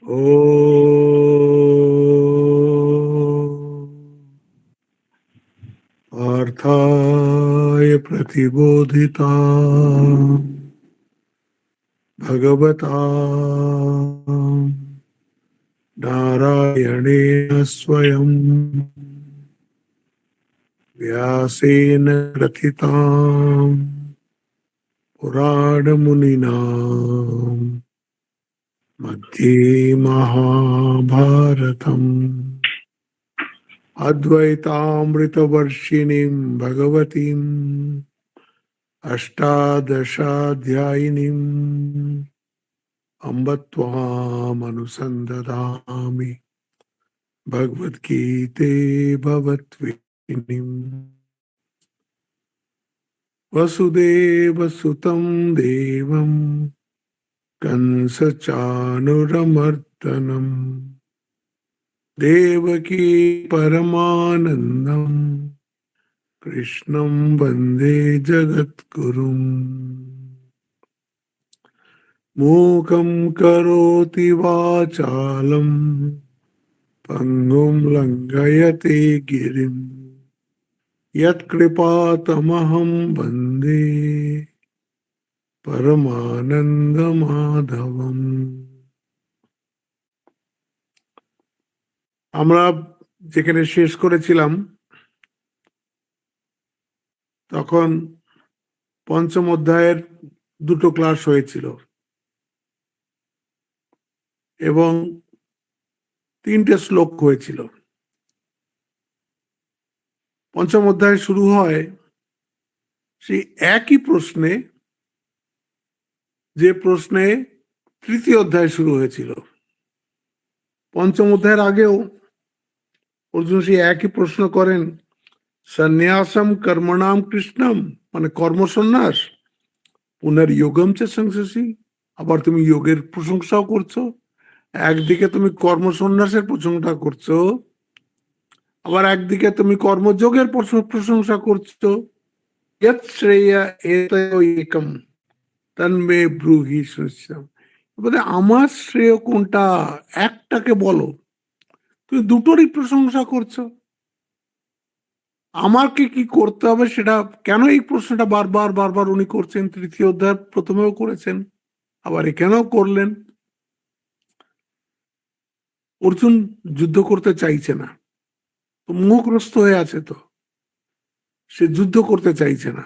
ॐ पार्थाय प्रतिबोधिता भगवता नारायणेन स्वयं व्यासेन ग्रथितां पुराणमुनिना मध्ये महाभारतम् अद्वैतामृतवर्षिणीं भगवतीम् अष्टादशाध्यायिनीम् अम्ब त्वामनुसन्दधामि भगवद्गीते भवत्वेदिनीम् वसुदेवसुतं देवं कंसचाणूरमर्दनम् देवकी परमानन्दम् कृष्णं वन्दे जगद्गुरुम् मूकं करोति वाचालं पङ्गुं लङ्घयते गिरिं यत्कृपातमहं वन्दे परमानन्दमाधवम्। আমরা যেখানে শেষ করেছিলাম তখন পঞ্চম অধ্যায়ের দুটো ক্লাস হয়েছিল এবং তিনটে শ্লোক হয়েছিল। পঞ্চম অধ্যায় শুরু হয় সেই একই প্রশ্নে যে প্রশ্নে তৃতীয় অধ্যায় শুরু হয়েছিল। পঞ্চম অধ্যায়ের আগেও অর্জুন সেই একই প্রশ্ন করেন, সন্ন্যাসম কর্মণাম কৃষ্ণম, মানে কর্মসন্ন্যাস, পুনর্যোগম চ সংসসি, আবার তুমি যোগের প্রশংসাও করছো। একদিকে তুমি কর্মসন্ন্যাসের প্রশংসা করছো, আবার একদিকে তুমি কর্মযোগের প্রশংসা করছো। ইয়ৎ শ্রেয়া এতয়োএকম তন্মে ব্রূহি শুশ্যম, বলে আমার শ্রেয় কোনটা একটাকে বলো, তুমি দুটোরই প্রশংসা করছো। আমাকে কি করতে হবে সেটা কেন, এই প্রশ্নটা বারবার বারবার উনি করছেন। তৃতীয় অধ্যায় প্রথমেও করেছেন, আবার এখানেও করলেন। অর্জুন যুদ্ধ করতে চাইছে না, মোহগ্রস্ত হয়ে আছে, তো সে যুদ্ধ করতে চাইছে না।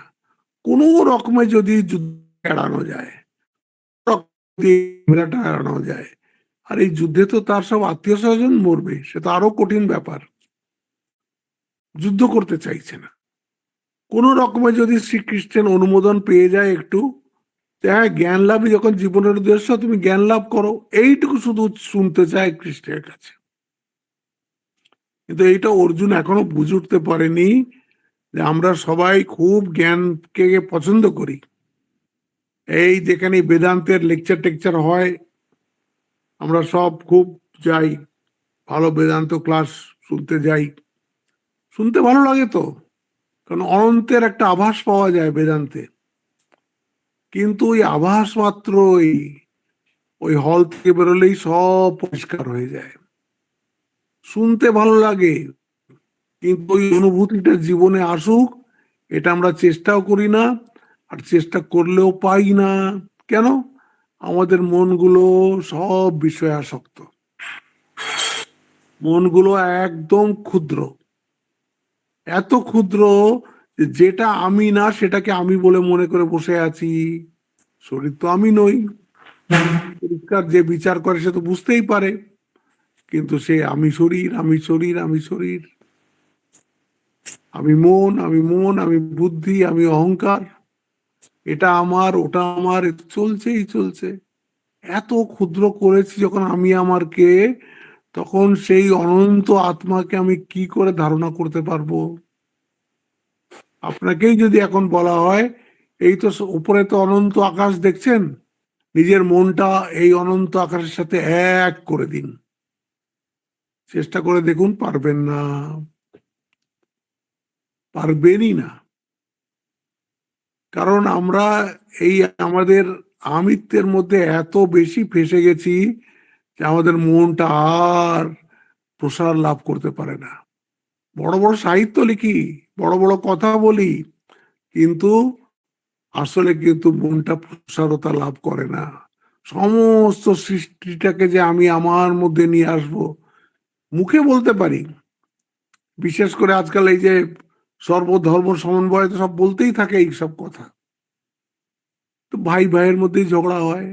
কোনো রকমে যদি যুদ্ধ এড়ানো যায়, এড়ানো যায়, আর এই যুদ্ধে তো তার সব আত্মীয় স্বজন মরবে, সে তো আরো কঠিন ব্যাপার। যুদ্ধ করতে চাইছে না। কোন রকমে যদি শ্রীকৃষ্ণের অনুমোদন পেয়ে যায় একটু, হ্যাঁ জ্ঞান লাভই যখন জীবনের উদ্দেশ্য, তুমি জ্ঞান লাভ করো, এইটুকু শুধু শুনতে চায় কৃষ্ণের কাছে। কিন্তু এইটা অর্জুন এখনো বুঝে উঠতে পারেনি যে আমরা সবাই খুব জ্ঞানকে পছন্দ করি। এই যেখানে বেদান্তের লেকচার টেকচার হয়, আমরা সব খুব যাই, ভালো বেদান্ত ক্লাস শুনতে যাই, শুনতে ভালো লাগে তো, কারণ অনন্তের একটা আভাস পাওয়া যায় বেদান্তে। কিন্তু ওই আভাস মাত্র ওই হল থেকে বেরোলেই সব পরিষ্কার হয়ে যায়। শুনতে ভালো লাগে, কিন্তু ওই অনুভূতিটা জীবনে আসুক এটা আমরা চেষ্টাও করি না, আর চেষ্টা করলেও পাই না। কেন? আমাদের মনগুলো সব বিষয়ে আসক্ত, মনগুলো একদম ক্ষুদ্র, এত ক্ষুদ্র যেটা আমি না সেটাকে আমি বলে মনে করে বসে আছি। শরীর তো আমি নই, পরিষ্কার যে বিচার করে সে তো বুঝতেই পারে, কিন্তু সে আমি শরীর, আমি শরীর, আমি শরীর, আমি মন, আমি মন, আমি বুদ্ধি, আমি অহংকার, এটা আমার, ওটা আমার, চলছেই চলছে। এত ক্ষুদ্র করেছি যখন আমি আমার কে, তখন সেই অনন্ত আত্মাকে আমি কি করে ধারণা করতে পারবো? আপনাকেই যদি এখন বলা হয় এই তো উপরে তো অনন্ত আকাশ দেখছেন, নিজের মনটা এই অনন্ত আকাশের সাথে এক করে দিন, চেষ্টা করে দেখুন, পারবেন না, পারবেনই না। কারণ আমরা এই আমাদের আমিত্বের মধ্যে এত বেশি ফেসে গেছি যে আমাদের মনটা আর প্রসার লাভ করতে পারে না। বড় বড় সাহিত্য লিখি, বড় বড় কথা বলি, কিন্তু আসলে কিন্তু মনটা প্রসারতা লাভ করে না। সমস্ত সৃষ্টিটাকে যে আমি আমার মধ্যে নিয়ে আসব, মুখে বলতে পারি, বিশেষ করে আজকাল এই যে সর্বধর্ম সমন্বয় তো সব বলতেই থাকে এই সব কথা, তো ভাই ভাইয়ের মধ্যেই ঝগড়া হয়।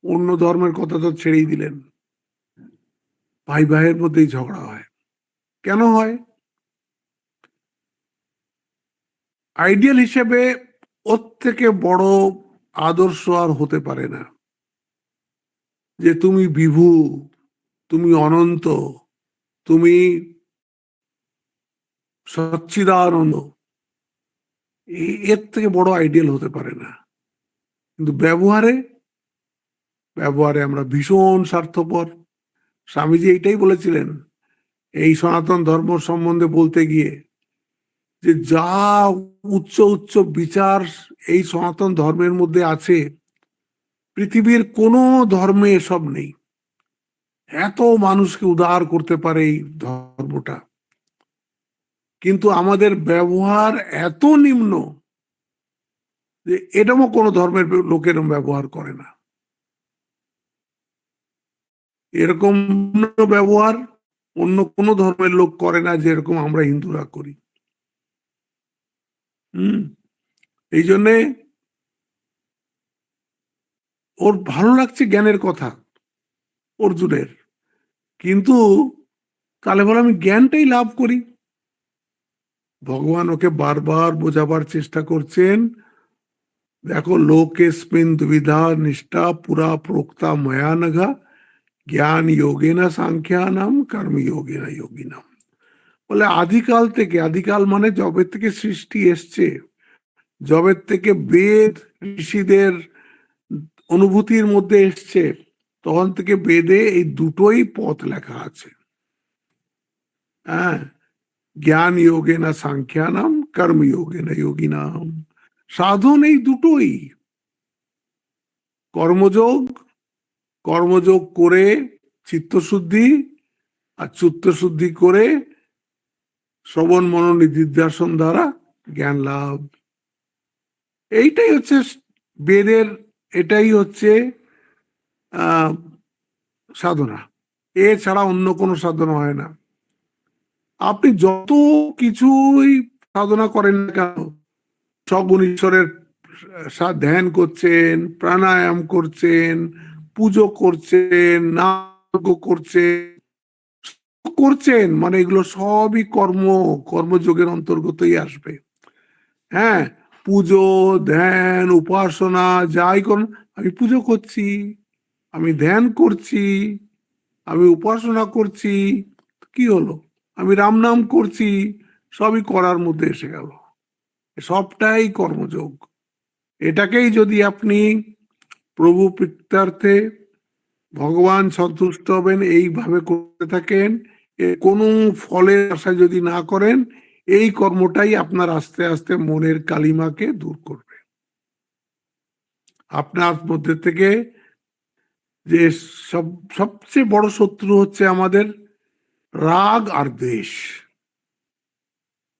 অন্য ধর্মের কথা তো ছেড়েই দিলেন, ভাই ভাইয়ের মধ্যেই ঝগড়া হয়। কেন হয়? আইডিয়াল হিসেবে ওর থেকে বড় আদর্শ আর হতে পারে না, যে তুমি বিভু, তুমি অনন্ত, তুমি সচ্চিদানন্দ, এর থেকে বড় আইডিয়াল হতে পারে না। কিন্তু ব্যবহারে ব্যবহারে আমরা ভীষণ স্বার্থপর। স্বামীজি এইটাই বলেছিলেন এই সনাতন ধর্ম সম্বন্ধে বলতে গিয়ে, যে যা উচ্চ উচ্চ বিচার এই সনাতন ধর্মের মধ্যে আছে, পৃথিবীর কোনো ধর্মে এসব নেই। এত মানুষকে উদ্ধার করতে পারে এই ধর্মটা, কিন্তু আমাদের ব্যবহার এত নিম্ন যে এরকমও কোনো ধর্মের লোক এরকম ব্যবহার করে না। এরকম ব্যবহার অন্য কোনো ধর্মের লোক করে না যেরকম আমরা হিন্দুরা করি। এই জন্যে ওর ভালো লাগছে জ্ঞানের কথা অর্জুনের, কিন্তু তাহলে বলে আমি জ্ঞানটাই লাভ করি। ভগবান ওকে বারবার বোঝাবার চেষ্টা করছেন, দেখো লোকেস্মিন দুবিধা নিষ্ঠা পুরা প্রোক্তা ময়া নঘা জ্ঞান যোগেনা সাংখ্যানাম কর্ম যোগেনা যোগিনাম। বলে আদিকাল থেকে, আদিকাল মানে যবে থেকে সৃষ্টি এসছে, যবে থেকে বেদ ঋষিদের অনুভূতির মধ্যে এসছে, তখন থেকে বেদে এই দুটোই পথ লেখা আছে। হ্যাঁ, জ্ঞান যোগে না সাংখ্যানাম কর্ম যোগে না যোগিনাম। সাধন এই দুটোই, কর্মযোগ, কর্মযোগ করে চিত্তশুদ্ধি, আর চিত্তশুদ্ধি করে শ্রবণ মনন নিধিধ্যাসন দ্বারা জ্ঞান লাভ। এইটাই হচ্ছে বেদের, এটাই হচ্ছে সাধনা। এছাড়া অন্য কোনো সাধনা হয় না। আপনি যত কিছুই সাধনা করেন না কেন, সগুণ ঈশ্বরের ধ্যান করছেন, প্রাণায়াম করছেন, পুজো করছেন, নাম করছেন, করছেন, মানে এগুলো সবই কর্মযোগের অন্তর্গতই আসবে। হ্যাঁ, পুজো, ধ্যান, উপাসনা যাই করুন, আমি পুজো করছি, আমি ধ্যান করছি, আমি উপাসনা করছি, কি হলো? আমি রাম নাম করছি, সবই করার মধ্যে এসে গেল, সবটাই কর্মযোগ। এটাকেই যদি আপনি প্রভু প্রীত্যার্থে ভগবান সন্তুষ্ট হবেন এইভাবে করতে থাকেন, কোনো ফলের আশা যদি না করেন, এই কর্মটাই আপনার আস্তে আস্তে মনের কালিমাকে দূর করবে। আপনার মধ্যে থেকে যে সবচেয়ে বড় শত্রু হচ্ছে আমাদের রাগ আর দ্বেষ,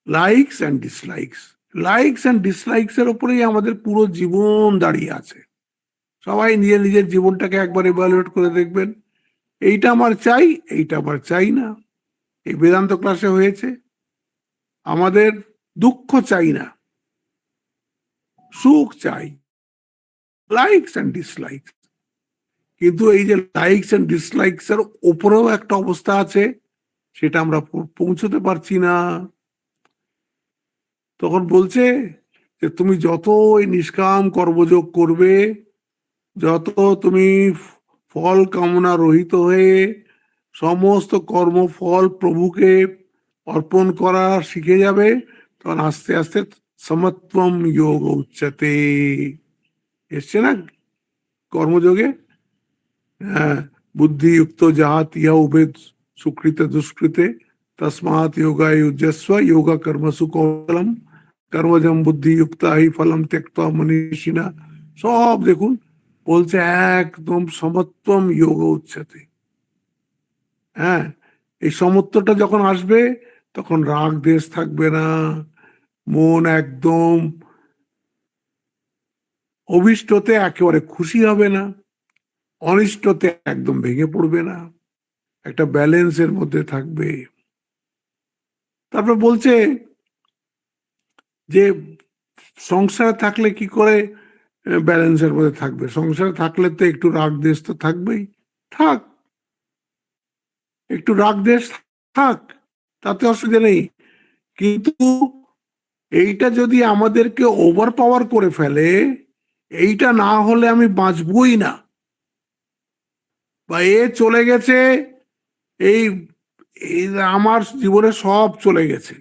likes and dislikes. Likes and dislikes এর উপরেই আমাদের পুরো জীবন দাঁড়িয়ে আছে। সবাই নিজের নিজের জীবনটাকে একবার ইভ্যালুয়েট করে দেখবেন, এইটা আমার চাই, এইটা আমার চাই না। এই বেদান্ত ক্লাসে হয়েছে, আমাদের দুঃখ চাই না, সুখ চাই, লাইকস অ্যান্ড ডিসলাইকস। কিন্তু এই যে লাইকস অ্যান্ড ডিসলাইকস এর উপরেও একটা অবস্থা আছে, সেটা আমরা পৌঁছতে পারছি না। তখন বলছে যে তুমি যতই নিষ্কাম কর্মযোগ করবে, যত তুমি ফল কামনা রহিত হয়ে সমস্ত কর্মফল প্রভুকে অর্পণ করা শিখে যাবে, তখন আস্তে আস্তে সমত্বম যোগ উচ্চতে এসছে না কর্মযোগে। হ্যাঁ, বুদ্ধিযুক্ত যাহা তিহা উভেদ সুকৃতে দুষ্কৃতে তসমাৎ যোগায় যুজস্ব যোগা কর্মসু কৌশলম কর্মজম বুদ্ধিযুক্তা হি ফলম ত্যক্তা মনীষিণা। সব দেখুন বলছে একদম সমত্বম যোগ উচ্চতে। হ্যাঁ, এই সমত্বটা যখন আসবে তখন রাগ দেশ থাকবে না, মন একদম অভিষ্টতে একেবারে খুশি হবে না, অনিষ্টতে একদম ভেঙে পড়বে না, একটা ব্যালেন্সের মধ্যে থাকবে। তারপর বলছে যে সংসারে থাকলে কি করে ব্যালেন্সের মধ্যে থাকবে? সংসারে থাকলে তো একটু রাগ দেশ তো থাকবেই, থাক, একটু রাগ দেশ থাক, তাতে অসুবিধা নেই। কিন্তু এইটা যদি আমাদেরকে ওভার পাওয়ার করে ফেলে, এইটা না হলে আমি বাঁচবই না, বা এ চলে গেছে, এই আমার জীবনে সব চলে গেছে,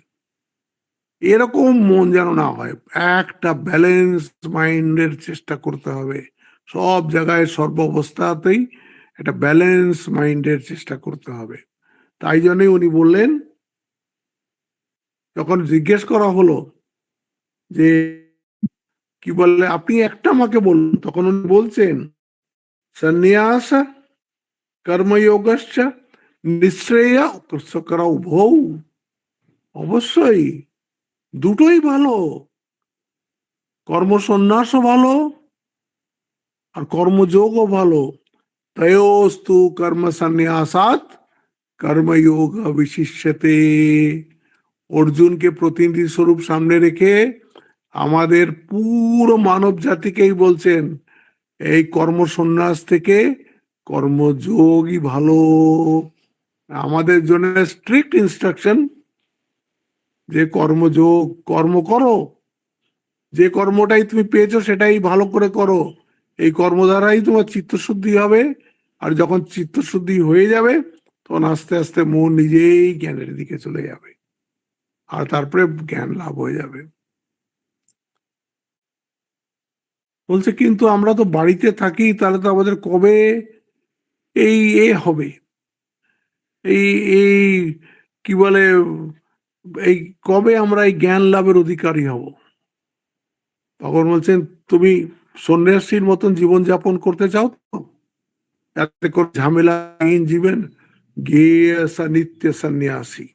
এরকম মন যেন না হয়। একটা ব্যালেন্স মাইন্ডের চেষ্টা করতে হবে, সব জায়গায় সর্বাবস্থাতেই একটা ব্যালেন্স মাইন্ডের চেষ্টা করতে হবে। তাই জন্যই উনি বললেন, যখন জিজ্ঞেস করা হলো যে কি বললে আপনি একটা আমাকে বলুন, তখন উনি বলছেন সন্ন্যাস কর্মযোগশ্চ নিঃশ্রেয় করা উভৌ। অবশ্যই দুটোই ভালো, কর্মসন্ন্যাসও ভালো আর কর্মযোগও ভালো। তয়োস্তু কর্ম সন্ন্যাসাৎ কর্মযোগ বিশিষ্যতে। অর্জুনকে প্রতিনিধি স্বরূপ সামনে রেখে আমাদের পুরো মানব জাতিকেই বলছেন এই কর্মসন্ন্যাস থেকে কর্মযোগই ভালো। আমাদের জন্য স্ট্রিক্ট ইনস্ট্রাকশন যে কর্মযোগ, কর্ম করো, যে কর্মটাই তুমি পেয়েছো সেটাই ভালো করে করো, এই কর্ম দ্বারাই তোমার চিত্তশুদ্ধি হবে। আর যখন চিত্তশুদ্ধি হয়ে যাবে তখন আস্তে আস্তে মন নিজেই জ্ঞানের দিকে চলে যাবে, আর তারপরে জ্ঞান লাভ হয়ে যাবে। বলছে কিন্তু আমরা তো বাড়িতে থাকি, তাহলে তো আমাদের কবে এই হবে, এই এই কি বলে, এই কবে আমরা এই জ্ঞান লাভের অধিকারী হব? তখন বলছেন তুমি সন্ন্যাসীর মতন জীবন যাপন করতে চাও তো, যাতে করে ঝামেলাহীন জীবন, গেয় নিত্য সন্ন্যাসী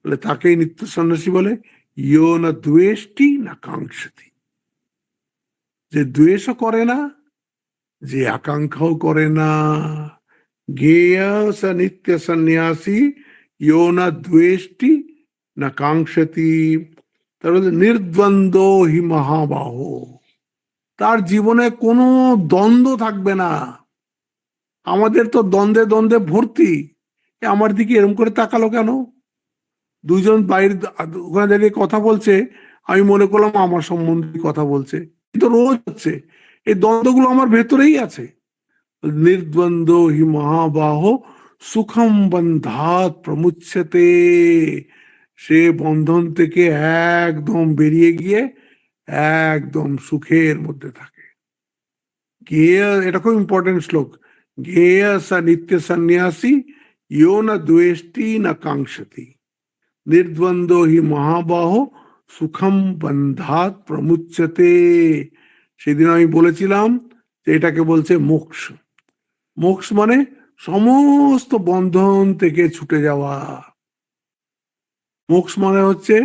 বলে, তাকেই নিত্য সন্ন্যাসী বলে। ইয়ো না দ্বেষ্টি না কাঙ্ক্ষতি, যে দ্বেষও করে না, যে আকাঙ্ক্ষাও করে না। গেয় নিত্য সন্ন্যাসী ইয়ো না দ্বেষ্টি না কাঙ্ক্ষতি, তারপরে নির্দ্বন্দ্ব হি মহাবাহ, তার জীবনে কোনো দ্বন্দ্ব থাকবে না। আমাদের তো দ্বন্দ্বে দ্বন্দ্বে ভর্তি। আমার দিকে এরম করে তাকালো কেন? দুইজন বাইরে ওখানে দাঁড়িয়ে কথা বলছে, আমি মনে করলাম আমার সম্বন্ধে কথা বলছে, কিন্তু রোজ হচ্ছে। এই দ্বন্দ্বগুলো আমার ভেতরেই আছে। নির্দ্বন্দ্ব হি মহাবাহ সুখম বন্ধাত প্রমুচ্যতে, সে বন্ধন থেকে একদম বেরিয়ে গিয়ে একদম সুখের মধ্যে থাকে। গেয়, এটা খুব ইম্পর্টেন্ট শ্লোক, গেয় স নিত্য সন্ন্যাসী ইয়ো না দ্বেষ্টি না কাঙ্ক্ষতি, নির্দ্বন্দ্ব হি মহাবাহ সুখম বন্ধাত প্রমুচ্যতে। সেদিন আমি বলেছিলাম যে এটাকে বলছে মোক্ষ। মোক্ষ মানে সমস্ত বন্ধন থেকে ছুটে যাওয়া। মোক্ষ মানে হচ্ছে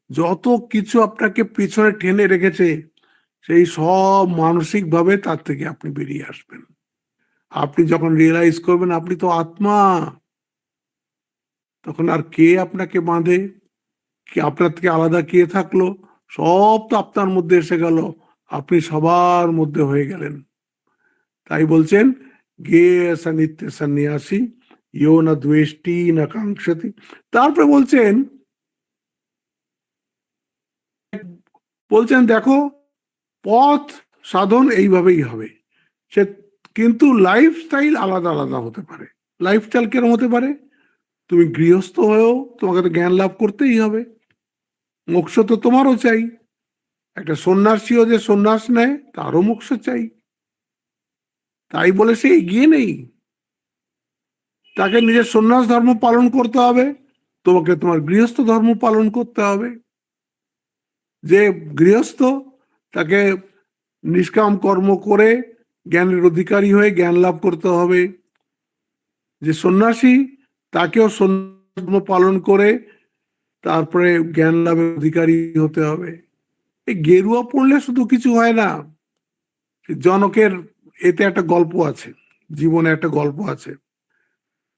যত কিছু আপনাকে পিছনে টেনে রেখেছে সেই সব মানসিক ভাবে তার থেকে আপনি বেরিয়ে আসবেন। আপনি যখন রিয়েলাইজ করবেন আপনি তো আত্মা, তখন আর কে আপনাকে বাঁধে, কি আপনার থেকে আলাদা কে থাকলো? সব তো আপনার মধ্যে এসে গেল, আপনি সবার মধ্যে হয়ে গেলেন। তাই বলছেন গেয় স নিত্য সন্ন্যাসী ইয়ো না দ্বেষ্টি না কাঙ্ক্ষতি। তারপরে বলছেন বলছেন দেখো পথ সাধন এইভাবেই হবে, সে কিন্তু লাইফস্টাইল আলাদা আলাদা হতে পারে। লাইফস্টাইল কেরম হতে পারে? তুমি গৃহস্থ হয়েও তোমাকে তো জ্ঞান লাভ করতেই হবে, মোক্ষ তো তোমারও চাই। একটা সন্ন্যাসীও যে সন্ন্যাস নেয় তারও মোক্ষ চাই, তাই বলে সে এগিয়ে নেই। তাকে নিজের সন্ন্যাস ধর্ম পালন করতে হবে, তোমাকে তোমার গৃহস্থ ধর্ম পালন করতে হবে। যে গৃহস্থ তাকে নিষ্কাম কর্ম করে জ্ঞানের অধিকারী হয়ে জ্ঞান লাভ করতে হবে। যে সন্ন্যাসী তাকেও ধর্ম পালন করে তারপরে জ্ঞান লাভের অধিকারী হতে হবে। এই গেরুয়া পড়লে শুধু কিছু হয় না। জনকের এতে একটা গল্প আছে, জীবনে একটা গল্প আছে,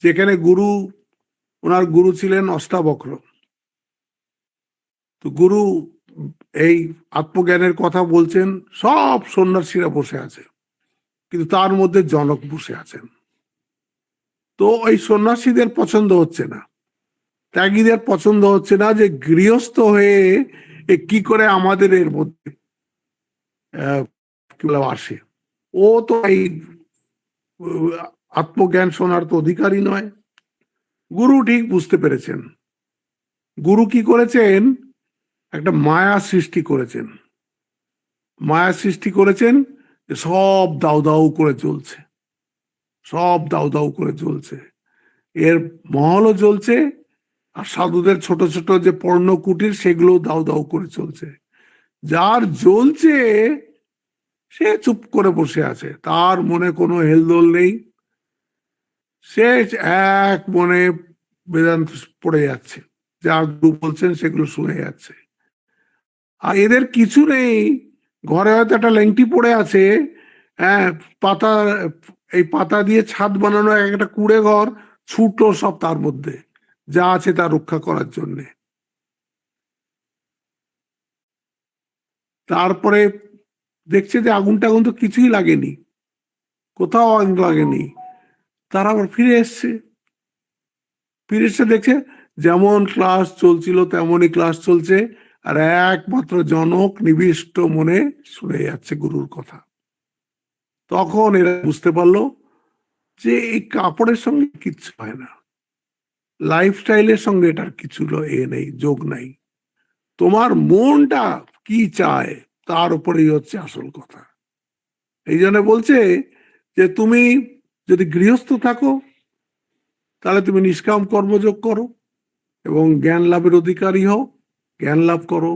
যেখানে ওনার গুরু ছিলেন অষ্টাবক্র। তো গুরু এই আত্মজ্ঞানের কথা বলছেন, সব সন্ন্যাসীরা বসে আছে, কিন্তু তার মধ্যে জনক বসে আছেন। তো এই সন্ন্যাসীদের পছন্দ হচ্ছে না, ত্যাগীদের পছন্দ হচ্ছে না, যে গৃহস্থ হয়ে কি করে আমাদের এর মধ্যে আসে। ও তো এই আত্মজ্ঞান শোনার তো অধিকারী নয়। গুরু ঠিক বুঝতে পেরেছেন। গুরু কি করেছেন, একটা মায়া সৃষ্টি করেছেন। মায়া সৃষ্টি করেছেন, সব দাউ দাউ করে জ্বলছে, সব দাউ দাউ করে জ্বলছে। এর মহলও জ্বলছে, আর সাধুদের ছোট ছোট যে পর্ণ কুটির সেগুলো দাউ দাউ করে চলছে। যার জ্বলছে সে চুপ করে বসে আছে, তার মনে কোনো হেলদোল নেই, সে এক মনে বেদান্ত পড়ে যাচ্ছে, যা গুরু বলছেন সেগুলো শুনে যাচ্ছে। আর এদের কিছু নেই, ঘরে হয়তো একটা লেংটি পড়ে আছে, হ্যাঁ, পাতা, এই পাতা দিয়ে ছাদ বানানো একটা কুড়ে ঘর, ছুটো সব তার মধ্যে, যা আছে তা রক্ষা করার জন্যে। তারপরে দেখছে যে আগুন টাগুন তো কিছুই লাগেনি, কোথাও আগুন লাগেনি। তারা আবার ফিরে এসছে, দেখছে যেমন ক্লাস চলছিল তেমনই ক্লাস চলছে, আর একমাত্র জনক নিবিষ্ট মনে শুনে যাচ্ছে গুরুর কথা। তখন এরা বুঝতে পারলো যে এই কাপড়ের সঙ্গে কিচ্ছু হয় না, লাইফস্টাইলের সঙ্গে এটার কিছু নেই, যোগ নাই। তোমার মনটা কি চায় তার উপরেই হচ্ছে আসল কথা। এই জন্য বলছে যে তুমি যদি গৃহস্থ থাকো তাহলে তুমি নিষ্কাম কর্মযোগ করো এবং জ্ঞান লাভের অধিকারী হও, জ্ঞান লাভ করো।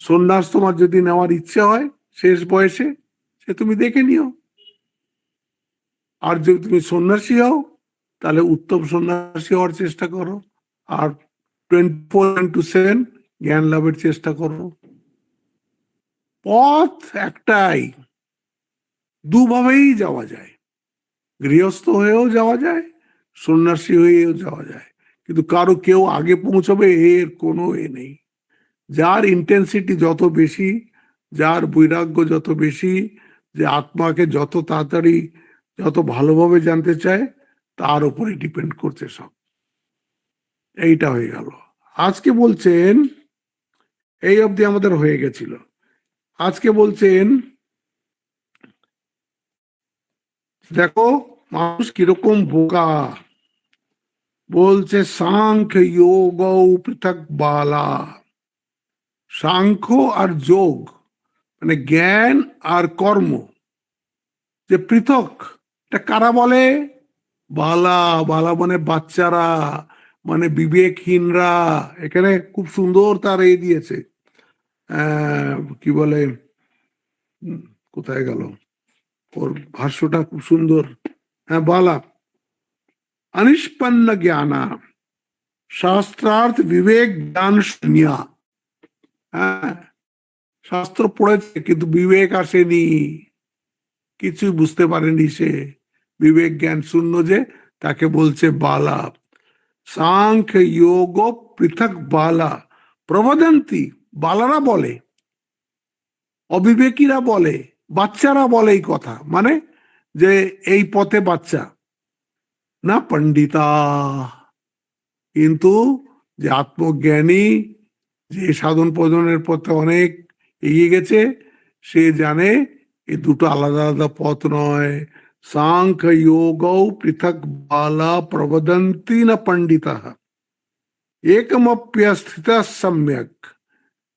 সন্ন্যাস তোমার যদি নেওয়ার ইচ্ছে হয় শেষ বয়সে, সে তুমি দেখে নিও। আর যদি তুমি সন্ন্যাসী হও তাহলে উত্তম সন্ন্যাসী হওয়ার চেষ্টা করো, আর 24/7 জ্ঞান লাভের চেষ্টা করো। পথ একটাই, দুভাবেই যাওয়া যায়, গৃহস্থ হয়েও যাওয়া যায়, সন্ন্যাসী হয়েও যাওয়া যায়, কিন্তু কারো কেউ আগে পৌঁছবে এর কোনো নেই। যার ইন্টেন্সিটি যত বেশি, যার বৈরাগ্য যত বেশি, যে আত্মাকে যত তাড়াতাড়ি যত ভালোভাবে জানতে চায়, তার উপরে ডিপেন্ড করছে সব। এইটা হয়ে গেল। আজকে বলছেন, এই অবধি আমাদের হয়ে গেছিল, আজকে বলছেন দেখো মানুষ কিরকম বোকা। বলছে সাংখ্য যোগ পৃথক বালা। সাংখ্য আর যোগ মানে জ্ঞান আর কর্ম যে পৃথক, এটা কারা বলে? বালা। বালা মানে বাচ্চারা, মানে বিবেকহীনরা। এখানে খুব সুন্দর তার এই দিয়েছে, কি বলে, কোথায় গেল ওর ভাষ্যটা, খুব সুন্দর। হ্যাঁ, বালা অনিষ্পন্ন জ্ঞানা শাস্ত্রার্থ বিবেক জ্ঞান শূন্যা। হ্যাঁ, শাস্ত্র পড়েছে কিন্তু বিবেক আসেনি, কিছুই বুঝতে পারেনি সে, বিবেক জ্ঞান শূন্য, যে তাকে বলছে বালা। সাংখ্য যোগ পৃথক বালা প্রবদন্তি। বালারা বলে, অবিবেকীরা বলে, বাচ্চারা বলে এই কথা, মানে যে এই পথে বাচ্চা না পণ্ডিতা। কিন্তু যে আত্মজ্ঞানী, যে সাধন প্রজনের পথে অনেক এগিয়ে গেছে, সে জানে এই দুটো আলাদা আলাদা পথ নয়। সাংখ্য যোগ পৃথক বালা প্রবদন্তি না পণ্ডিতা একমপ্যস্থিত সম্যক।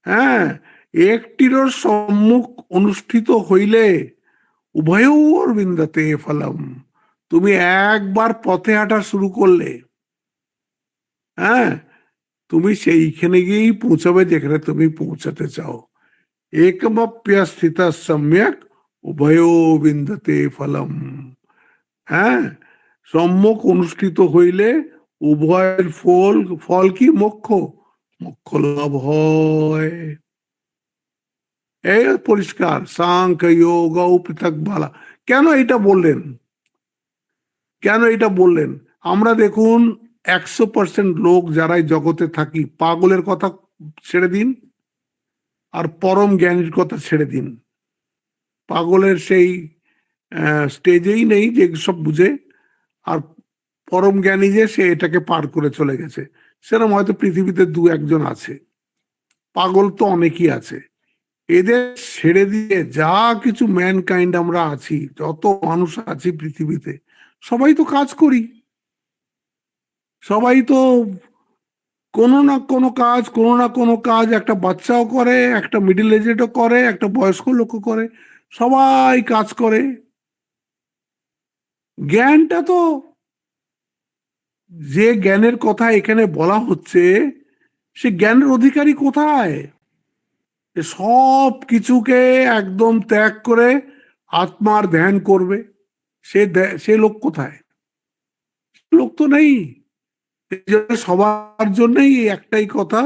হ্যাঁ, একটিরও সম্মুখ অনুষ্ঠিত হইলে উভয়োর বিন্দাতে ফলম। তুমি একবার পথে হাঁটা শুরু করলে, হ্যাঁ, তুমি সেইখানে গিয়েই পৌঁছাবে যেখানে তুমি পৌঁছাতে চাও। একমপ্যস্থিত সম্যক উভয়ো বিন্দতে ফলম। হ্যাঁ, সম্যক অনুষ্ঠিত হইলে উভয়ের ফল ফল কি? মোক্ষ। মোক্ষ লাভ হয়। এই পরিষ্কার। সাংখ্য যোগ পৃথক বালা। কেন এটা বললেন? কেন এটা বললেন? আমরা দেখুন 100% লোক যারাই জগতে থাকি, পাগলের কথা ছেড়ে দিন আর পরম জ্ঞানীর কথা ছেড়ে দিন। পাগলের সেই স্টেজেই নেই যে সব বুঝে, আর পরম জ্ঞানী যে সে এটাকে পার করে চলে গেছে, সেরকম হয়তো পৃথিবীতে দু একজন আছে। পাগল তো অনেকই আছে। এদের ছেড়ে দিয়ে যা কিছু ম্যানকাইন্ড আমরা আছি, যত মানুষ আছি পৃথিবীতে, সবাই তো কাজ করি। সবাই তো কোনো না কোনো কাজ একটা বাচ্চাও করে, একটা মিডিল এজেডও করে, একটা বয়স্ক লোকও করে, সবাই কাজ করে। জ্ঞানটা তো, যে জ্ঞানের কথা এখানে বলা হচ্ছে, সে জ্ঞানের অধিকারী কোথায়? সব কিছুকে একদম ত্যাগ করে আত্মার ধ্যান করবে, সে লোক কোথায়? লোক তো নেই। সবার জন্যই একটাই কথা,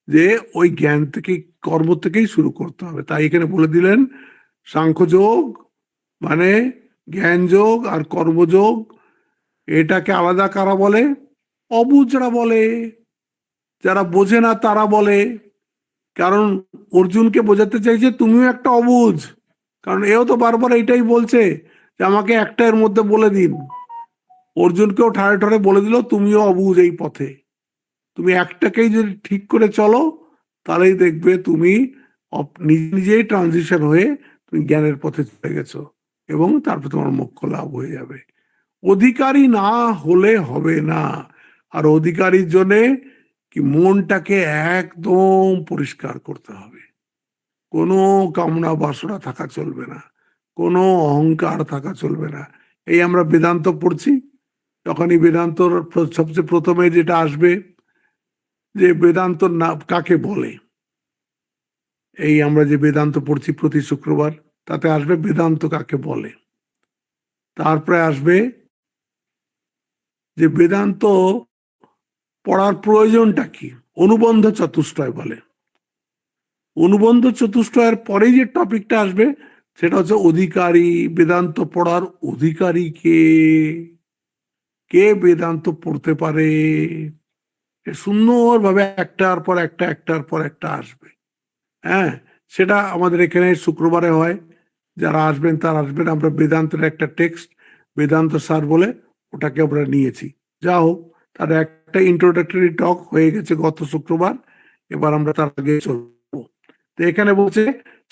যে ওই জ্ঞান থেকে, কর্ম থেকেই শুরু করতে হবে। তাই এখানে বলে দিলেন সাংখ্যযোগ মানে জ্ঞান যোগ আর কর্মযোগ। এটাকে আলাদা কারা বলে? অবুঝরা বলে, যারা বোঝে না তারা বলে। কারণ অর্জুনকে বোঝাতে চাইছে তুমিও একটা অবুঝ। কারণ এও তো বারবার এইটাই বলছে যে আমাকে একটা এর মধ্যে বলে দিন। অর্জুনকেও ঠাড়ে ঠাড়ে বলে দিল তুমিও অবুঝ এই পথে। তুমি একটাকেই যদি ঠিক করে চলো, তাহলেই দেখবে তুমি নিজেই ট্রানজিশন হয়ে তুমি জ্ঞানের পথে চলে গেছো, এবং তারপর তোমার মোক্ষ লাভ হয়ে যাবে। অধিকারী না হলে হবে না। আর অধিকারীর জন্যে কি মনটাকে একদম পরিষ্কার করতে হবে। কোনো কামনা বাসনা থাকা চলবে না, কোনো অহংকার থাকা চলবে না। এই আমরা বেদান্ত পড়ছি, তখনই বেদান্তর সবচেয়ে প্রথমে যেটা আসবে যে বেদান্ত না কাকে বলে। এই আমরা যে বেদান্ত পড়ছি প্রতি শুক্রবার, তাতে আসবে বেদান্ত কাকে বলে। তারপরে আসবে যে বেদান্ত পড়ার প্রয়োজনটা কি, অনুবন্ধ চতুষ্টয় বলে। অনুবন্ধ চতুষ্টয়ের পরে যে টপিকটা আসবে সেটা হচ্ছে অধিকারী। বেদান্ত পড়ার অধিকারী কে? কে বেদান্ত পড়তে পারে? সুন্দরভাবে একটার পর একটা আসবে। হ্যাঁ, সেটা আমাদের এখানে শুক্রবারে হয়। যারা আসবেন তারা আসবেন। আমরা বেদান্তের একটা টেক্সট বেদান্ত স্যার বলে ওটাকে আমরা নিয়েছি। যা হোক, তার একটা ইন্ট্রোডাক্টরি টক হয়ে গেছে গত শুক্রবার। এবার আমরা তার আগে চলবো। তো এখানে বলছে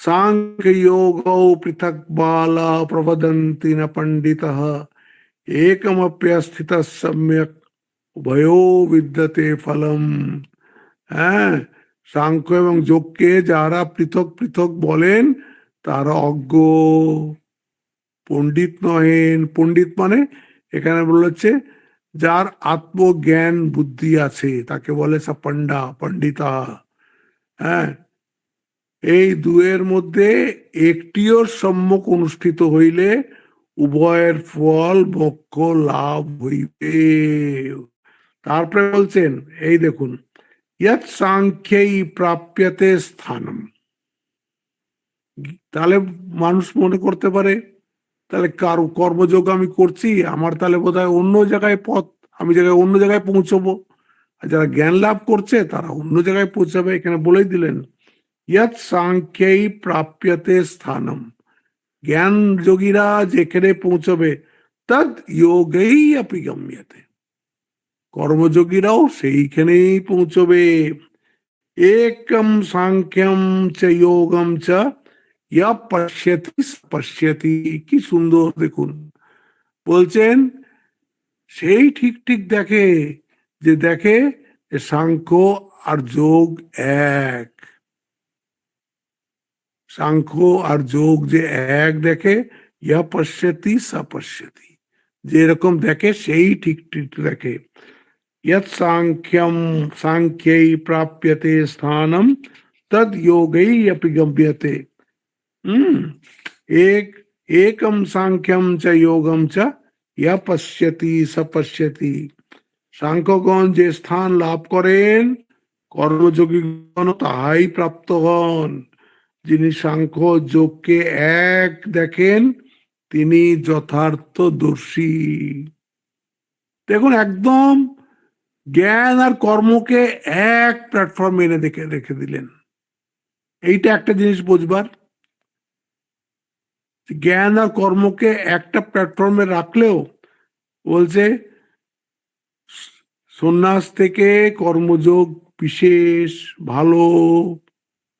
সাংখ্য যোগ পৃথক বালা প্রবদন্তি না পণ্ডিত একমপ্যস্থিত সম্যক উভয়ো বিদ্যতে ফলম। হ্যাঁ, সাংখ্য এবং যোগকে যারা পৃথক পৃথক বলেন তারা অজ্ঞ, পণ্ডিত নহেন। পণ্ডিত মানে এখানে বলেছে যার আত্মজ্ঞান বুদ্ধি আছে তাকে বলে পণ্ডা, পণ্ডিতা। হ্যাঁ, এই দুয়ের মধ্যে একটিও সম্যক অনুষ্ঠিত হইলে উভয়ের ফল মোক্ষ লাভ হইবে। তারপরে বলছেন, এই দেখুন, ইয়ৎ সাংখ্যেই প্রাপ্যতে স্থানম। তাহলে মানুষ মনে করতে পারে তাহলে কর্মযোগ আমি করছি, আমার তাহলে বোধহয় অন্য জায়গায় পথ, আমি অন্য জায়গায় পৌঁছবো। আর যারা জ্ঞান লাভ করছে তারা অন্য জায়গায় পৌঁছাবে। এখানে বলেই দিলেন ইয়ৎ সাংখ্যেই প্রাপ্যতে স্থানম। জ্ঞান যোগীরা যেখানে পৌঁছবে তদ যোগেই আপি গম্যতে। কর্মযোগীরাও সেইখানেই পৌঁছবে। একম সাংখ্যম চ যোগম চ ইয়া পশ্যতি পশ্যতি। কি সুন্দর দেখুন, বলছেন সেই ঠিক ঠিক দেখে, যে দেখে সাংখ্য আর যোগ এক। সাংখ্য আর যোগ যে এক দেখে, ইয়া পশ্যতি সপশ্যতি, যে এরকম দেখে সেই ঠিক ঠিক দেখে। यत् सांख्यम सांख्यै प्राप्यते स्थानम तद योगै अपि गम्यते। एक एकम सांख्यम च योगम च ইয়া পশ্যতি সপশ্যতি। সাংখ্যগণ যে স্থান লাভ করেন, কর্মযোগীগণ তাহাই প্রাপ্ত হন। যিনি সাংখ্য যোগকে এক দেখেন, তিনি যথার্থদর্শী। দেখুন, একদম জ্ঞান আর কর্মকে এক প্ল্যাটফর্মে এনে রেখে দিলেন। এইটা একটা জিনিস বুঝবার, জ্ঞান আর কর্মকে একটা প্ল্যাটফর্মে রাখলেও বলছে সন্ন্যাস থেকে কর্মযোগ বিশেষ ভালো,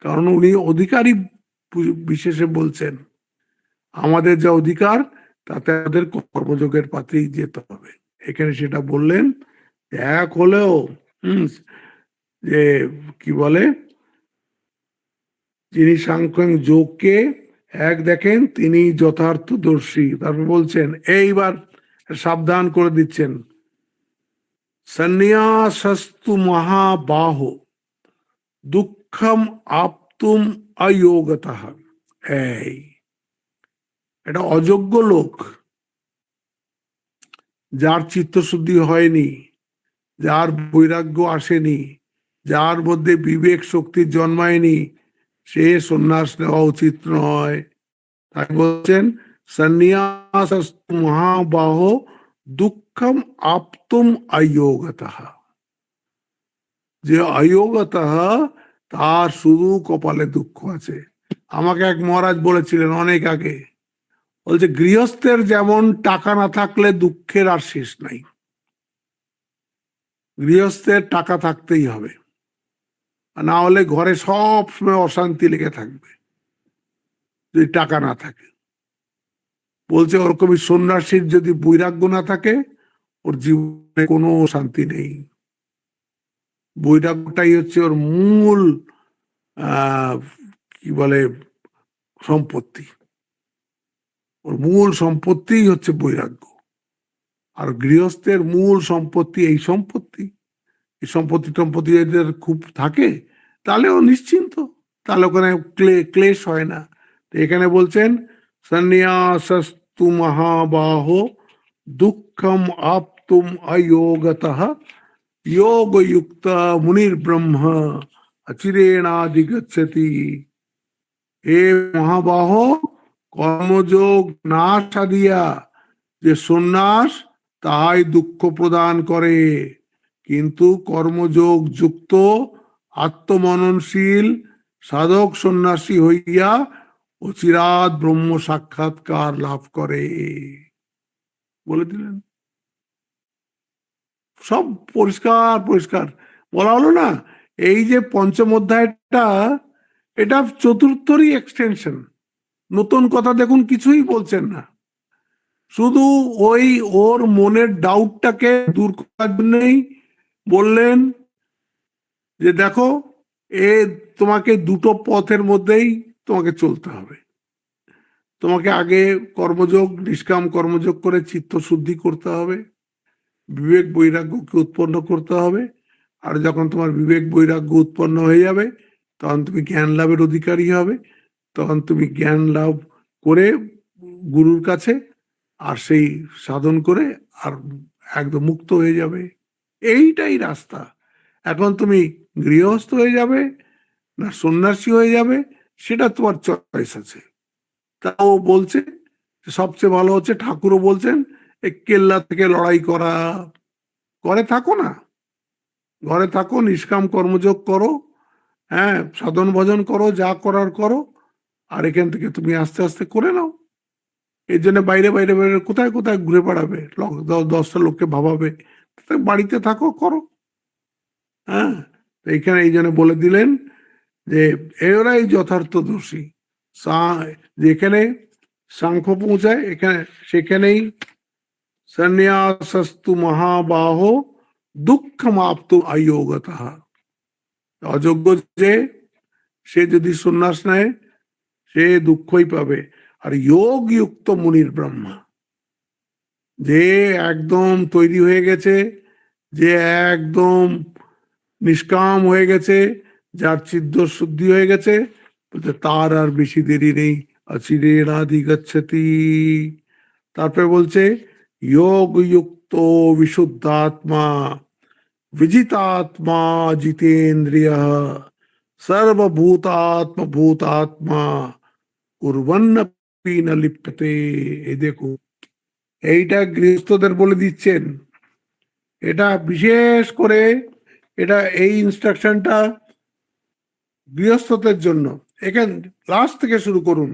কারণ উনি অধিকারী বিশেষে বলছেন আমাদের যা অধিকার তাতে আমাদের কর্মযোগের পাতেই যেতে হবে। এখানে সেটা বললেন। এক হলেও যে কি বলে, যিনি সাংখ্য যোগকে এক দেখেন তিনি যথার্থদর্শী। তারপর বলছেন, এইবার সাবধান করে দিচ্ছেন, সন্ন্যাসস্তু মহাবাহ দুঃখম আপ্তুম অযোগতঃ। এই এটা অযোগ্য লোক, যার চিত্তশুদ্ধি হয়নি, যার বৈরাগ্য আসেনি, যার মধ্যে বিবেক শক্তি জন্মায়নি, সে সন্ন্যাস নেওয়া উচিত নয়। তাই বলছেন সন্ন্যাসস্তু মহাবাহ দুঃখম আপ্তুম অযোগতঃ। যে অযোগতঃ তার শুধু কপালে দুঃখ আছে। আমাকে এক মহারাজ বলেছিলেন অনেক আগে, বলছে গৃহস্থের যেমন টাকা না থাকলে দুঃখের আর শেষ নাই। গৃহস্থের টাকা থাকতেই হবে, না হলে ঘরে সব সময় অশান্তি লেগে থাকবে যদি টাকা না থাকে। বলছে ওরকমই সন্ন্যাসীর যদি বৈরাগ্য না থাকে, ওর জীবনে কোনো শান্তি নেই। বৈরাগ্যটাই হচ্ছে ওর মূল কি বলে সম্পত্তি। ওর মূল সম্পত্তিই হচ্ছে বৈরাগ্য। আর গৃহস্থের মূল সম্পত্তি এই সম্পত্তি। এই সম্পত্তি এদের খুব থাকে, তাহলে ও নিশ্চিন্ত, তাহলে ওখানে ক্লেশ হয় না। এখানে বলছেন সন্ন্যাসস্তু মহাবাহ দুঃখম আপ্তুম অযোগতঃ যোগযুক্ত মুনির ব্রহ্ম অচিরেণাধিগচ্ছতি। এ মহাবাহ, কর্মযোগ না সাধিয়া যে সন্ন্যাস, তাহাই দুঃখ প্রদান করে, কিন্তু কর্মযোগ যুক্ত আত্মমননশীল সাধক সন্ন্যাসী হইয়া অচিরাৎ ব্রহ্ম সাক্ষাৎকার লাভ করে। বলে দিলেন, সব পরিষ্কার পরিষ্কার বলা হলো না। এই যে পঞ্চম অধ্যায়টা, এটা চতুর্থরই এক্সটেনশন। নতুন কথা দেখুন কিছুই বলছেন না, শুধু ওই ওর মনের ডাউটটাকে দূর করার জন্যই বললেন যে দেখো, তোমাকে দুটো পথের মধ্যেই তোমাকে চলতে হবে। তোমাকে আগে কর্মযোগ, নিষ্কাম কর্মযোগ করে চিত্ত শুদ্ধি করতে হবে, বিবেক বৈরাগ্যকে উৎপন্ন করতে হবে। আর যখন তোমার বিবেক বৈরাগ্য উৎপন্ন হয়ে যাবে, তখন তুমি জ্ঞান লাভের অধিকারী হবে। তখন তুমি জ্ঞান লাভ করে গুরুর কাছে, আর সেই সাধন করে আর একদম মুক্ত হয়ে যাবে। এইটাই রাস্তা। এখন তুমি গৃহস্থ হয়ে যাবে না সন্ন্যাসী হয়ে যাবে, সেটা তোমার চয়েস আছে। তাও বলছে সবচেয়ে ভালো হচ্ছে, ঠাকুরও বলছেন, এই কেল্লা থেকে লড়াই করা, ঘরে থাকো না, ঘরে থাকো, নিষ্কাম কর্মযোগ করো, হ্যাঁ, সাধন ভজন করো, যা করার করো, আর এখান থেকে তুমি আস্তে আস্তে করে নাও। এই জন্য বাইরে বাইরে বাইরে কোথায় কোথায় ঘুরে বেড়াবে, 10টা লোককে ভাবাবে, বাড়িতে থাকো, করো। হ্যাঁ, এইখানে এই জন্য বলে দিলেন যে এরাই যথার্থদর্শী। যেখানে সাংখ্য পৌঁছায়, এখানে সেখানেই সন্ন্যাসস্তু মহাবাহ দুঃখমাপ্তু অযোগতঃ। অযোগ্য যে, সে যদি সন্ন্যাস নেয় সে দুঃখই পাবে। আর যোগযুক্ত মুনির ব্রহ্মা, যে একদম তৈরি হয়ে গেছে, যে একদম নিষ্কাম হয়ে গেছে, যার চিত্ত শুদ্ধি হয়ে গেছে, তার আর বেশি দেরি নেই, অচিরেণাধিগচ্ছতি। তারপরে বলছে योग युक्तो विशुद्धात्मा विजितात्मा जितेन्द्रिय सर्वभूतात्म भूतात्मा কুর্বন্নপি ন লিপ্যতে। এই দেখুন, এইটা গৃহস্থদের বলে দিচ্ছেন। এটা বিশেষ করে এটা এই ইনস্ট্রাকশনটা গৃহস্থদের জন্য। এখান লাস্ট থেকে শুরু করুন।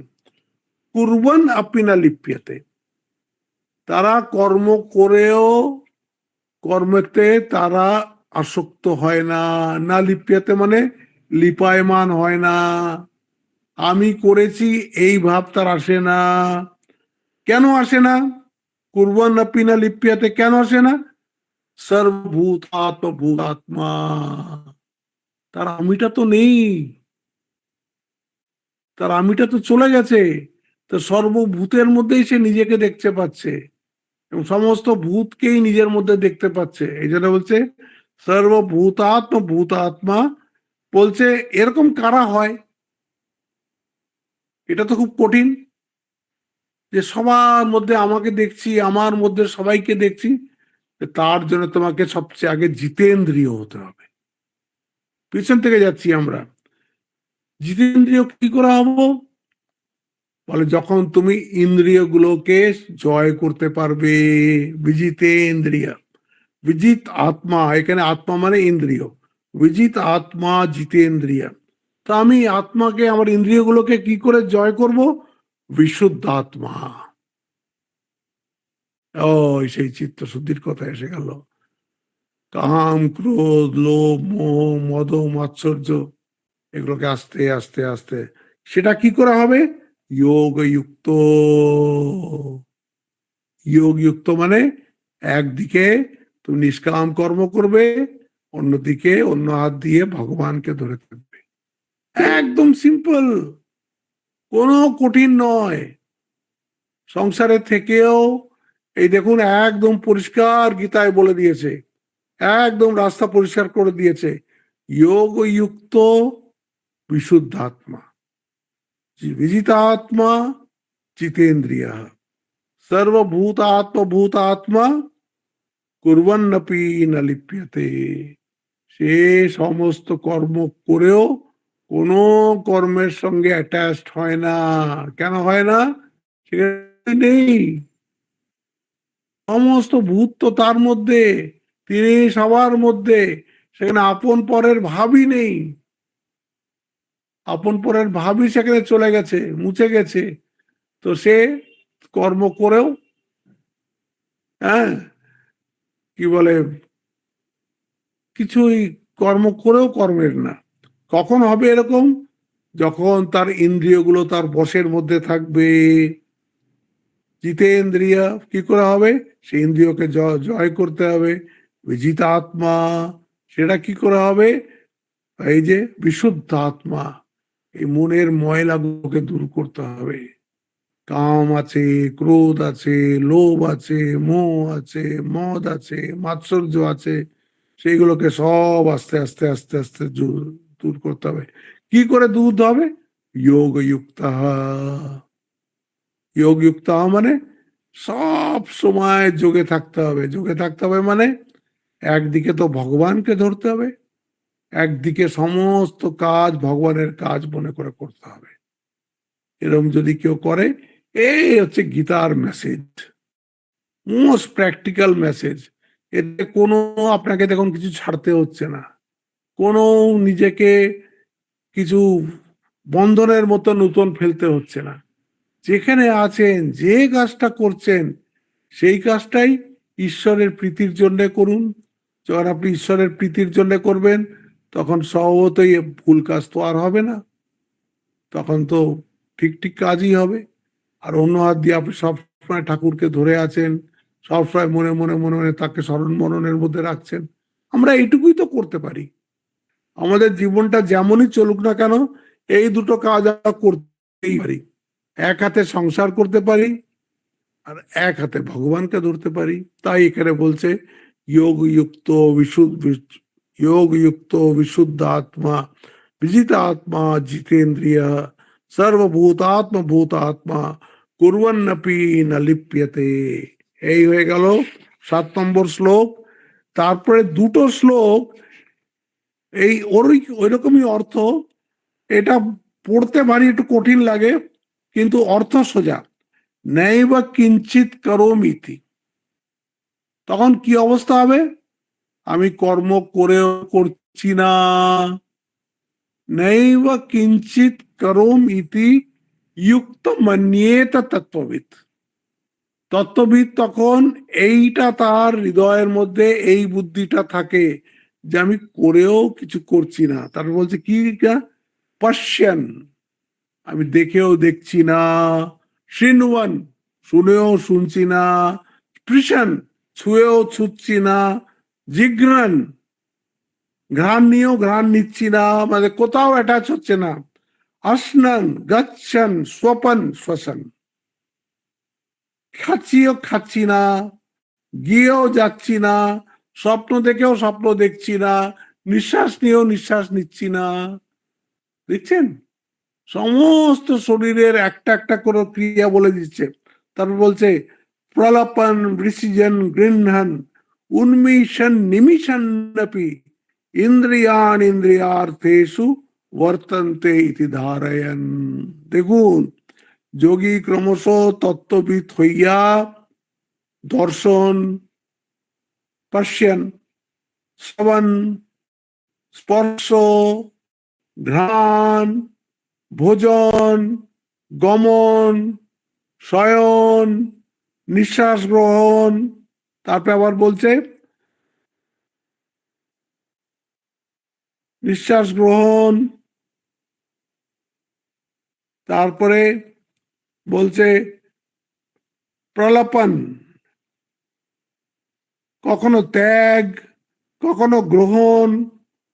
কুর্বন আপি না লিপ্যতে, তারা কর্ম করেও কর্মেতে তারা আসক্ত হয় না। না লিপ্যতে মানে লিপায়মান হয় না। আমি করেছি এই ভাব তার আসে না। কেন আসে না? কুর্বন আপি না লিপ্যতে কেন আসে না? সর্বভূতাত্মভূতাত্মা, তার আমিটা তো নেই, তার আমিটা তো চলে গেছে। তো সর্বভূতের মধ্যেই সে নিজেকে দেখতে পাচ্ছে এবং সমস্ত ভূতকেই নিজের মধ্যে দেখতে পাচ্ছে। এই জন্য বলছে সর্বভূতাত্ম ভূতাত্মা। বলছে এরকম কারা হয়? এটা তো খুব কঠিন যে সবার মধ্যে আমাকে দেখছি, আমার মধ্যে সবাইকে দেখছি। তার জন্য তোমাকে সবচেয়ে আগে জিতেন্দ্রিয় হতে হবে। পিছন থেকে যাচ্ছি আমরা। জিতেন্দ্রিয় কি করে হবো? বলে যখন তুমি ইন্দ্রিয়গুলোকে জয় করতে পারবে। বিজিতেন্দ্রিয়, বিজিত আত্মা, এখানে আত্মা মানে ইন্দ্রিয়। বিজিত আত্মা জিতেন্দ্রিয়। তো আমি আত্মাকে, আমার ইন্দ্রিয়গুলোকে কি করে জয় করব? বিশুদ্ধ আত্মা। ও, সেই চিত্ত শুদ্ধির কথা এসে গেল। কাম ক্রোধ লোভ মোহ মদ মাৎসর্য এগুলোকে আস্তে আস্তে আস্তে সেটা কি করে হবে? যোগযুক্ত। যোগযুক্ত মানে একদিকে তুমি নিষ্কাম কর্ম করবে, অন্যদিকে অন্য হাত দিয়ে ভগবানকে ধরে থাকবে। একদম সিম্পল, কোনো কঠিন নয়। সংসারে থেকেও এই দেখুন একদম পরিষ্কার গীতায় বলে দিয়েছে, একদম রাস্তা পরিষ্কার করে দিয়েছে। যোগযুক্ত বিশুদ্ধাত্মা বিজিতাত্মা জিতেন্দ্রিয় সর্বভূতাত্মভূতাত্মা কুর্বন্নপি ন লিপ্যতে। সে সমস্ত কর্ম করেও কোন কর্মের সঙ্গে অ্যাটাচড হয় না। কেন হয় না? সেখানে নেই। সমস্ত ভূত তো তার মধ্যে, তিনি সবার মধ্যে। সেখানে আপন পরের ভাবই নেই। আপন পরের ভাবই সেখানে চলে গেছে, মুছে গেছে। তো সে কর্ম করেও, হ্যাঁ, কি বলে, কিছুই কর্ম করেও কর্মের না। কখন হবে এরকম? যখন তার ইন্দ্রিয়গুলো তার বশের মধ্যে থাকবে। জিতেন্দ্রিয় কি করে হবে? সে ইন্দ্রিয়কে জয় করতে হবে। বিজিত আত্মা, সেটা কি করে হবে? এই যে বিশুদ্ধ আত্মা, এই মনের ময়লাগুলোকে দূর করতে হবে। কাম আছে, ক্রোধ আছে, লোভ আছে, মোহ আছে, মদ আছে, মাৎসর্য আছে, সেইগুলোকে সব আস্তে আস্তে আস্তে আস্তে দূর করতে হবে। কি করে দূর হবে? যোগযুক্ত। যোগযুক্ত মানে সব সময় যোগে থাকতে হবে। যোগে থাকতে হবে মানে একদিকে তো ভগবানকে ধরতে হবে, একদিকে সমস্ত কাজ ভগবানের কাজ মনে করে করতে হবে। এরকম যদি কেউ করে, এই হচ্ছে গীতার মেসেজ, মোস্ট প্র্যাকটিক্যাল মেসেজ। এতে কোনো আপনাকে দেখুন কিছু ছাড়তে হচ্ছে না, কোনো নিজেকে কিছু বন্ধনের মতো নতুন ফেলতে হচ্ছে না। যেখানে আছেন, যে কাজটা করছেন, সেই কাজটাই ঈশ্বরের প্রীতির জন্য করুন। যখন আপনি ঈশ্বরের প্রীতির জন্য করবেন, তখন স্বভাবতই ভুল কাজ তো আর হবে না, তখন তো ঠিক ঠিক কাজই হবে। আর অন্য হাত দিয়ে আপনি সবসময় ঠাকুরকে ধরে আছেন, সবসময় মনে মনে মনে মনে তাকে স্মরণ মননের মধ্যে রাখছেন। আমরা এইটুকুই তো করতে পারি। আমাদের জীবনটা যেমনই চলুক না কেন, এই দুটো কাজ আমরা করতেই পারি। এক হাতে সংসার করতে পারি, আর এক হাতে ভগবানকে ধরতে পারি। তাই এখানে বলছে যোগযুক্ত যোগযুক্ত বিশুদ্ধ আত্মা বিজিত আত্মা জিতেন্দ্রিয় সর্বভূতাত্ম ভূতাত্মা কুর্বন্নপি ন লিপ্যতে। এই হয়ে গেল 7 নম্বর শ্লোক। তারপরে দুটো শ্লোক এই ওই রকমই অর্থ, এটা পড়তে ভারী একটু কঠিন লাগে কিন্তু অর্থ সোজা। নৈব কিঞ্চিত করোমিতি, তখন কি অবস্থা হবে? আমি কর্ম করেও করছি না। নৈব কিঞ্চিত করোমিতি যুক্ত মন্যেত তত্ত্ববিদ। তত্ত্ববিদ তখন এইটা তার হৃদয়ের মধ্যে এই বুদ্ধিটা থাকে যে আমি করেও কিছু করছি না। তারপর বলছে কি, পশ্যন, আমি দেখেও দেখছি না, শৃণ্বন, শুনেও শুনছি না, স্পৃশন, ছুঁয়েও ছুঁচ্ছি না, জিঘ্রাণ, ঘ্রাণ নিয়েও ঘ্রাণ নিচ্ছি না, মানে কোথাও অ্যাটাচ হচ্ছে না, আসনন, গচ্ছন, স্বপন, শ্বসন, খাচ্ছিও খাচ্ছি না, গিয়েও যাচ্ছি না, স্বপ্ন দেখেও স্বপ্ন দেখছি না, নিঃশ্বাস নিয়েও নিঃশ্বাস নিচ্ছি না। দেখছেন, সমস্ত শরীরের একটা একটা করে ক্রিয়া বলে দিচ্ছে। তারপর বলছে প্রলাপন, ঋষিজন, গৃহণ, উন্মিশন, নিমিশন ইন্দ্রিয়ান ইন্দ্রিয়ার্থেষু বর্তন্তে ইতি ধারয়ন। দেখুন, যোগী ক্রমশ তত্ত্ববিদ হইয়া দর্শন, পশ্যন, শ্রবণ, স্পর্শ, ঘ্রাণ, ভোজন, গমন, শয়ন, নিঃশ্বাস গ্রহণ, তারপরে আবার বলছে নিঃশ্বাস গ্রহণ, তারপরে বলছে প্রলাপন, কখনো ত্যাগ, কখনো গ্রহণ,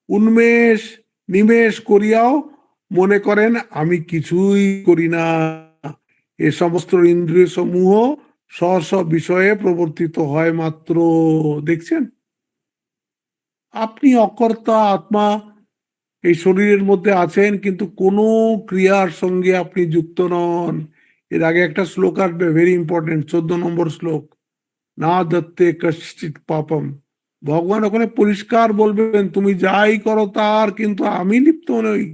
উন্মেষ, নিমেষ করিয়াও মনে করেন আমি কিছুই করি না। এ সমস্ত ইন্দ্রিয় সমূহ স্ব স্ব বিষয়ে প্রবর্তিত হয় মাত্র। দেখছেন, আপনি অকর্তা আত্মা এই শরীরের মধ্যে আছেন, কিন্তু কোনো ক্রিয়ার সঙ্গে আপনি যুক্ত নন। এর আগে একটা শ্লোক আসবে, ভেরি ইম্পর্টেন্ট, 14 নম্বর শ্লোক, না দত্তে কশ্চিৎ পাপম। ভগবান ওখানে পরিষ্কার বলবেন তুমি যাই করো তার কিন্তু আমি লিপ্ত নই,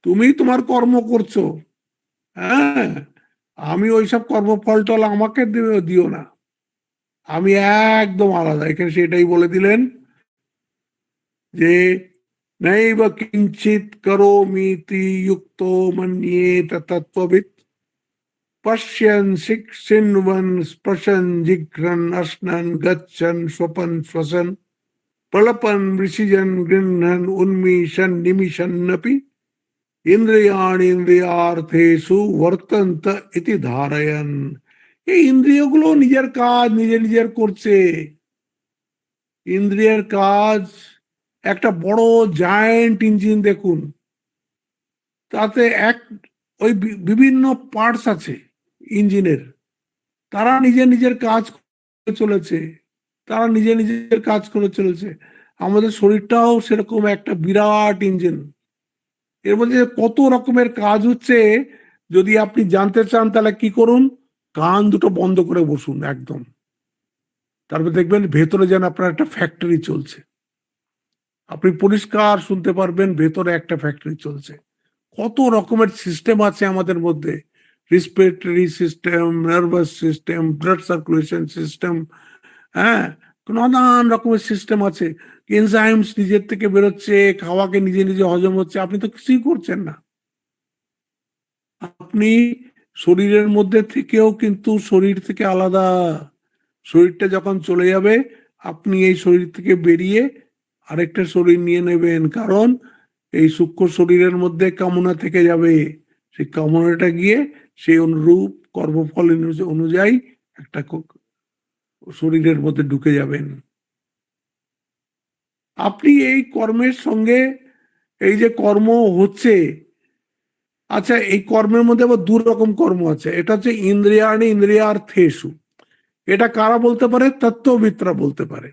তুমি তোমার কর্ম করছো। হ্যাঁ, আমি ওইসব কর্মফল টল আমাকে দিও না, আমি একদম আলাদা। এখানে সেটাই বলে দিলেন যে নৈব কিঞ্চিত করোমিতি যুক্তো মন্যেত তত্ত্ববিদ, পশ্যন, শৃণ্বন, স্পৃশন, জিঘ্রন, আসনন, গচ্ছন, স্বপন, শ্বসন, প্রলপন, ঋষিজন, গৃহণ, উন্মিশন, নিমিশন্নপি ইন্দ্রিয়াণি ইন্দ্রিয়ার্থেষু বর্তন্ত ইতি ধারয়ন। এই ইন্দ্রিয়গুলো নিজের কাজ নিজে নিজের করছে। ইন্দ্রিয়ের কাজ একটা বড় জায়ান্ট ইঞ্জিন দেখুন, তাতে ওই বিভিন্ন পার্টস আছে ইঞ্জিনের, তারা নিজের নিজের কাজ করে চলেছে, তারা নিজে নিজের কাজ করে চলেছে। আমাদের শরীরটাও সেরকম একটা বিরাট ইঞ্জিন, এর মধ্যে কত রকমের কাজ হচ্ছে। যদি আপনি জানতে চান তাহলে কি করুন, কান দুটো বন্ধ করে বসুন একদম, তারপর দেখবেন ভেতরে যেন আপনার একটা ফ্যাক্টরি চলছে, আপনি পরিষ্কার শুনতে পারবেন ভেতরে একটা ফ্যাক্টরি চলছে। কত রকমের সিস্টেম আছে আমাদের মধ্যে, respiratory system, nervous system, blood circulation system, হ্যাঁ, নানান রকমের সিস্টেম আছে। এনজাইমস নিজের থেকে বেরোচ্ছে, খাওয়াকে নিজে নিজে হজম হচ্ছে, আপনি তো কিছুই করছেন না। আপনি শরীরের মধ্যে থেকেও কিন্তু শরীর থেকে আলাদা। শরীরটা যখন চলে যাবে আপনি এই শরীর থেকে বেরিয়ে আরেকটা শরীর নিয়ে নেবেন, কারণ এই সূক্ষ্ম শরীরের মধ্যে কামনা থেকে যাবে, সেই কামনাটা গিয়ে সেই অনুরূপ কর্মফল অনুযায়ী একটা শরীরের মধ্যে ঢুকে যাবেন। আপনি এই কর্মের সঙ্গে, এই যে কর্ম হচ্ছে, আচ্ছা এই কর্মের মধ্যে আবার দু রকম কর্ম আছে। এটা হচ্ছে ইন্দ্রিয়াণি ইন্দ্রিয়ার্থেষু, এটা কারা বলতে পারে? তত্ত্ববিদরা বলতে পারে।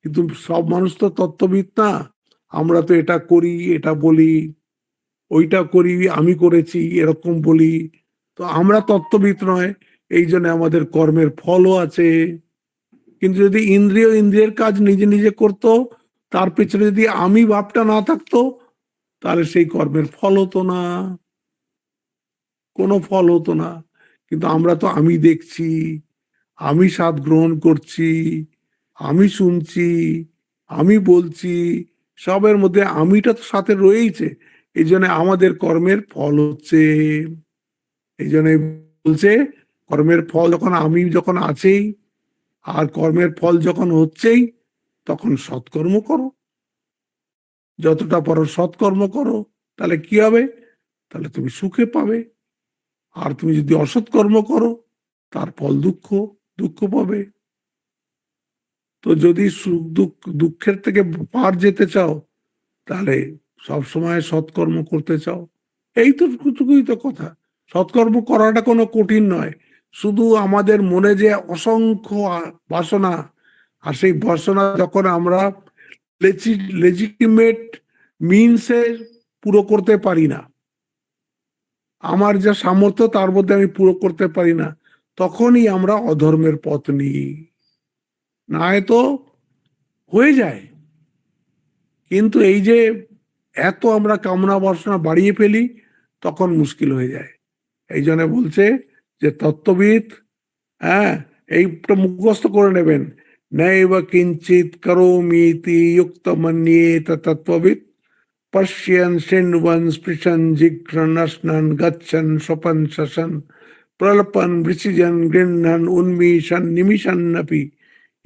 কিন্তু সব মানুষ তো তত্ত্ববিদ না, আমরা তো এটা করি, এটা বলি, ওইটা করি, আমি করেছি এরকম বলি, তো আমরা তত্ত্ববিদ নয়। এই জন্য আমাদের কর্মের ফলও আছে। কিন্তু যদি ইন্দ্রিয়ের কাজ নিজে নিজে করতো, তার পেছনে যদি আমি ভাবটা না থাকতো, তাহলে সেই কর্মের ফল হতো না, কোনো ফল হতো না। কিন্তু আমরা তো আমি দেখছি, আমি স্বাদ গ্রহণ করছি, আমি শুনছি, আমি বলছি, সবের মধ্যে আমিটা তো সাথে রয়েইছে। এই জন্য আমাদের কর্মের ফল হচ্ছে। এই জন্য বলছে কর্মের ফল যখন আছেই, আর কর্মের ফল যখন হচ্ছেই, তখন সৎকর্ম করো, যতটা পারো সৎকর্ম করো, তাহলে কি হবে? তাহলে তুমি সুখে পাবে। আর তুমি যদি অসৎকর্ম করো, তার ফল দুঃখ পাবে। তো যদি সুখ দুঃখের থেকে পার যেতে চাও, তাহলে সবসময় সৎকর্ম করতে চাও। এই তো টুকুই তো কথা। সৎকর্ম করাটা কোনো কঠিন নয়। শুধু আমাদের মনে যে অসংখ্য বাসনা, আর সেই বাসনা যখন আমরা লেজিটিমেট মিনসে পুরো করতে পারি না, আমার যা সামর্থ্য তার মধ্যে আমি পুরো করতে পারি না, তখনই আমরা অধর্মের পথ নিই। না তো হয়ে যায়। কিন্তু এই যে এত আমরা কামনা বাসনা বাড়িয়ে ফেলি, তখন মুশকিল হয়ে যায়। এই জন্য বলছে যে তত্ত্ববিদ, হ্যাঁ, এইটা মুখস্থ করে নেবেন। নৈব কিঞ্চিত করোমিতি যুক্ত মন্যেত তত্ত্ববিদ পশ্যন শৃण्वन् স্পৃশন জিঘ্রণ স্নন গচ্ছন স্বপন শশন প্রলপন বৃষিজন গৃহ্ণন উন্মিষন নিমিষন্নপি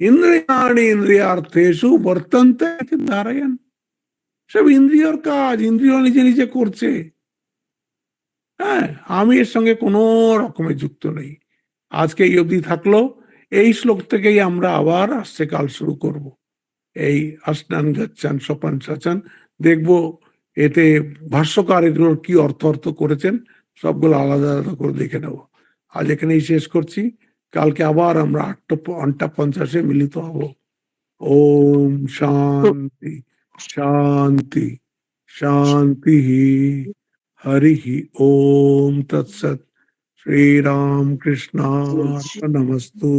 ইন্দ্রিয়াণি ইন্দ্রিয়ার্থেষু বর্তন্তে ধারয়ন। সব ইন্দ্রিয়র কাজ, ইন্দ্রিয় নিজে নিজে করছে। হ্যাঁ, আমি এর সঙ্গে কোনো রকমের যুক্ত নেই। আজকে এই অবধি থাকলো। এই শ্লোক থেকেই আমরা আবার আসছে কাল শুরু করব। এই আসনান গাচ্ছান স্বপন শাচান দেখবো, এতে ভাষ্যকার এগুলোর কি অর্থ করেছেন, সবগুলো আলাদা আলাদা করে দেখে নেব। আজ এখানেই শেষ করছি। কালকে আবার আমরা 8:50 মিলিত হব। ওম শান্তি শান্তি শান্তি। হরি ওম তৎসৎ। শ্রীরাম কৃষ্ণার্পণমস্তু।